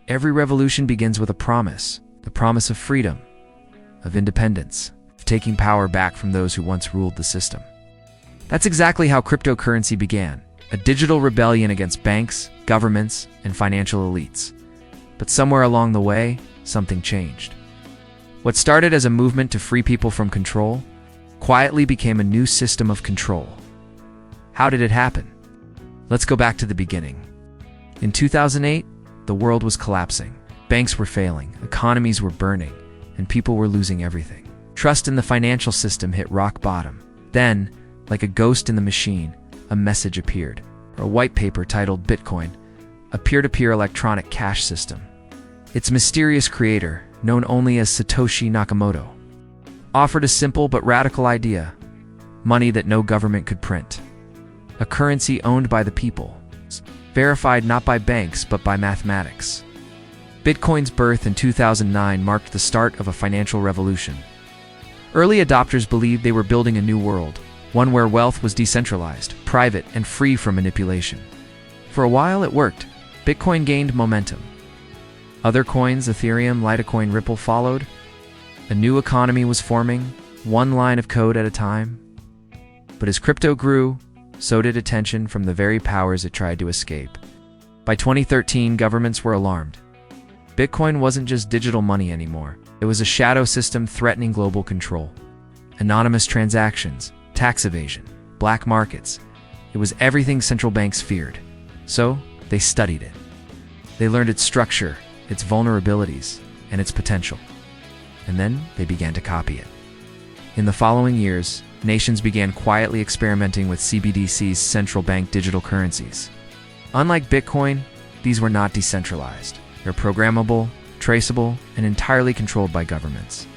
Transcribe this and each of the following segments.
Every revolution begins with a promise, the promise of freedom, of independence, of taking power back from those who once ruled the system. That's exactly how cryptocurrency began, a digital rebellion against banks, governments, and financial elites. But somewhere along the way, something changed. What started as a movement to free people from control quietly became a new system of control. How did it happen? Let's go back to the beginning. In 2008, the world was collapsing. Banks were failing, economies were burning, and people were losing everything. Trust in the financial system hit rock bottom. Then, like a ghost in the machine, a message appeared. A white paper titled Bitcoin, a peer-to-peer electronic cash system. Its mysterious creator, known only as Satoshi Nakamoto, offered a simple but radical idea: money that no government could print. A currency owned by the people, verified not by banks but by mathematics. Bitcoin's birth in 2009 marked the start of a financial revolution. Early adopters believed they were building a new world, one where wealth was decentralized, private, and free from manipulation. For a while it worked. Bitcoin gained momentum. Other coins, Ethereum, Litecoin, Ripple, followed. A new economy was forming, one line of code at a time. But as crypto grew, so did attention from the very powers it tried to escape. By 2013, governments were alarmed. Bitcoin wasn't just digital money anymore. It was a shadow system threatening global control. Anonymous transactions, tax evasion, black markets. It was everything central banks feared. So, they studied it. They learned its structure, its vulnerabilities, and its potential. And then they began to copy it. In the following years, nations began quietly experimenting with CBDCs, central bank digital currencies. Unlike Bitcoin, these were not decentralized. They're programmable, traceable, and entirely controlled by governments.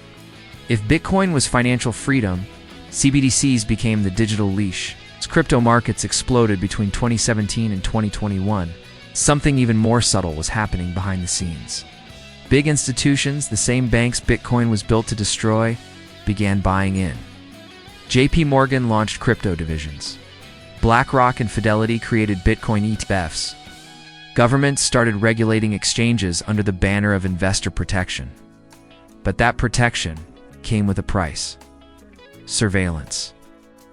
If Bitcoin was financial freedom, CBDCs became the digital leash. As crypto markets exploded between 2017 and 2021, something even more subtle was happening behind the scenes. Big institutions, the same banks Bitcoin was built to destroy, began buying in. JP Morgan launched crypto divisions. BlackRock and Fidelity created Bitcoin ETFs. Governments started regulating exchanges under the banner of investor protection. But that protection came with a price: surveillance.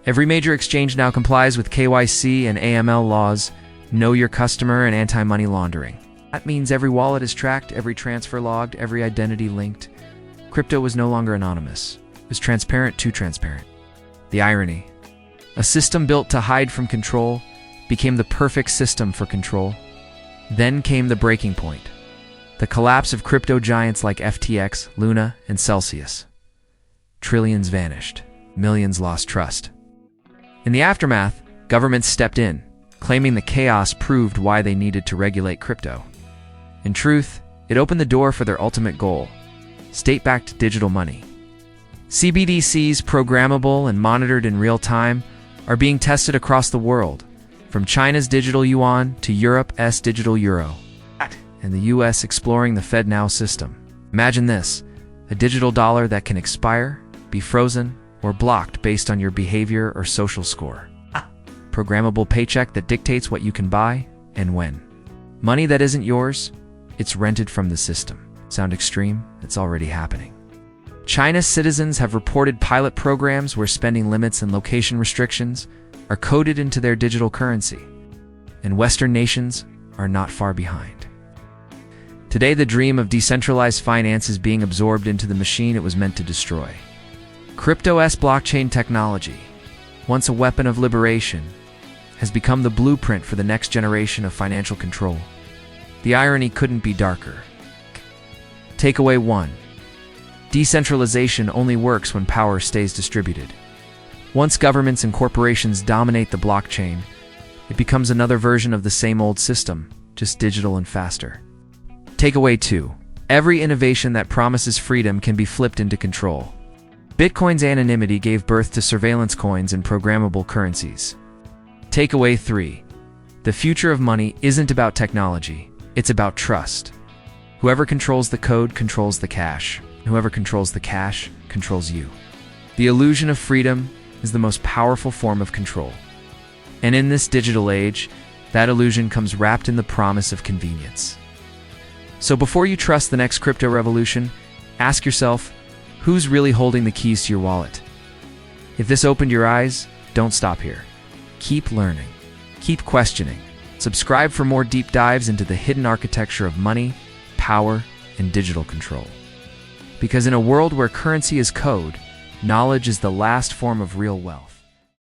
Every major exchange now complies with KYC and AML laws, know your customer, and anti-money laundering. That means every wallet is tracked, every transfer logged, every identity linked. Crypto was no longer anonymous. It was transparent, too transparent. The irony: a system built to hide from control became the perfect system for control. Then came the breaking point: the collapse of crypto giants like FTX, Luna, and Celsius. Trillions vanished. Millions lost trust. In the aftermath, governments stepped in, claiming the chaos proved why they needed to regulate crypto. In truth, it opened the door for their ultimate goal: state-backed digital money. CBDCs, programmable and monitored in real time, are being tested across the world, from China's digital yuan to Europe's digital euro, and the US exploring the FedNow system. Imagine this: a digital dollar that can expire, be frozen, or blocked based on your behavior or social score. Programmable paycheck that dictates what you can buy and when. Money that isn't yours, it's rented from the system. Sound extreme? It's already happening. China's citizens have reported pilot programs where spending limits and location restrictions are coded into their digital currency, and Western nations are not far behind. Today, the dream of decentralized finance is being absorbed into the machine it was meant to destroy. Crypto-esque blockchain technology, once a weapon of liberation, has become the blueprint for the next generation of financial control. The irony couldn't be darker. Takeaway 1. Decentralization only works when power stays distributed. Once governments and corporations dominate the blockchain, it becomes another version of the same old system, just digital and faster. Takeaway 2. Every innovation that promises freedom can be flipped into control. Bitcoin's anonymity gave birth to surveillance coins and programmable currencies. Takeaway 3. The future of money isn't about technology, it's about trust. Whoever controls the code controls the cash. Whoever controls the cash controls you. The illusion of freedom is the most powerful form of control. And in this digital age, that illusion comes wrapped in the promise of convenience. So before you trust the next crypto revolution, ask yourself, who's really holding the keys to your wallet? If this opened your eyes, don't stop here. Keep learning. Keep questioning. Subscribe for more deep dives into the hidden architecture of money, power, and digital control. Because in a world where currency is code, knowledge is the last form of real wealth.